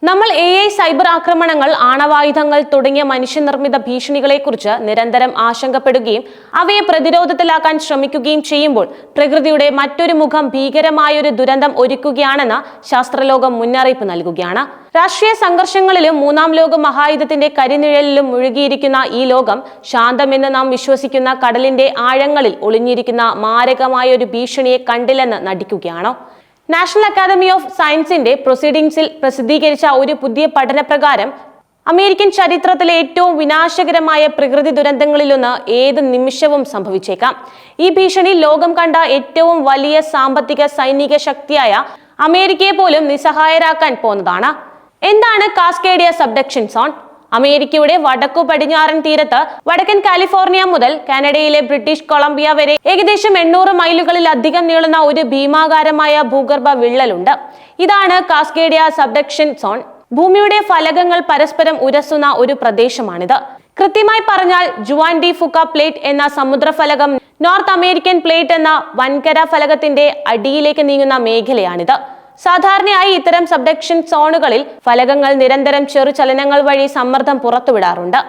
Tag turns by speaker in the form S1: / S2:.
S1: നമ്മൾ AI cyber ആക്രമണങ്ങൾ, ആണവായുധങ്ങൾ തുടങ്ങിയ മനുഷ്യനിർമ്മിത ഭീഷണികളെക്കുറിച്ച് നിരന്തരം ആശങ്കപ്പെടുകയും അവയെ പ്രതിരോധത്തിലാക്കാൻ ശ്രമിക്കുകയും ചെയ്യുമ്പോൾ പ്രകൃതിയുടെ മറ്റൊരു മുഖം ഭീകരമായൊരു ദുരന്തം ഒരുക്കുകയാണെന്ന് ശാസ്ത്രലോകം മുന്നറിയിപ്പ് നൽകുകയാണ്. രാഷ്ട്രീയ സംഘർഷങ്ങളിലും മൂന്നാം ലോക മഹായുദ്ധത്തിന്റെ കരിനിഴലിലും മുഴുകിയിരിക്കുന്ന ഈ ലോകം ശാന്തമെന്ന് നാം വിശ്വസിക്കുന്ന കടലിന്റെ ആഴങ്ങളിൽ ഒളിഞ്ഞിരിക്കുന്ന മാരകമായ ഒരു ഭീഷണിയെ കണ്ടില്ലെന്ന് നടിക്കുകയാണോ? നാഷണൽ അക്കാദമി ഓഫ് സയൻസിന്റെ പ്രൊസീഡിംഗ്സിൽ പ്രസിദ്ധീകരിച്ച ഒരു പുതിയ പഠനപ്രകാരം അമേരിക്കൻ ചരിത്രത്തിലെ ഏറ്റവും വിനാശകരമായ പ്രകൃതി ദുരന്തങ്ങളിലൊന്ന് ഏത് നിമിഷവും സംഭവിച്ചേക്കാം. ഈ ഭീഷണി ലോകം കണ്ട ഏറ്റവും വലിയ സാമ്പത്തിക സൈനിക ശക്തിയായ അമേരിക്കയെ പോലും നിസ്സഹായരാക്കാൻ പോന്നതാണ്. എന്താണ് കാസ്കേഡിയ സബ്ഡക്ഷൻ സോൺ? അമേരിക്കയുടെ വടക്കു പടിഞ്ഞാറൻ തീരത്ത് വടക്കൻ കാലിഫോർണിയ മുതൽ കാനഡയിലെ ബ്രിട്ടീഷ് കൊളംബിയ വരെ ഏകദേശം 800 മൈലുകളിലധികം നീളുന്ന ഒരു ഭീമാകാരമായ ഭൂഗർഭ വിള്ളലുണ്ട്. ഇതാണ് കാസ്കേഡിയ സബ്ഡക്ഷൻ സോൺ. ഭൂമിയുടെ ഫലകങ്ങൾ പരസ്പരം ഉരസുന്ന ഒരു പ്രദേശമാണിത്. കൃത്യമായി പറഞ്ഞാൽ ജുവാൻ ഡി ഫുക്ക പ്ലേറ്റ് എന്ന സമുദ്രഫലകം നോർത്ത് അമേരിക്കൻ പ്ലേറ്റ് എന്ന വൻകര ഫലകത്തിന്റെ അടിയിലേക്ക് നീങ്ങുന്ന മേഖലയാണിത്. സാധാരണയായി ഇത്തരം സബ്ഡക്ഷൻ സോണുകളിൽ ഫലകങ്ങൾ നിരന്തരം ചെറുചലനങ്ങൾ വഴി സമ്മർദ്ദം പുറത്തുവിടാറുണ്ട്.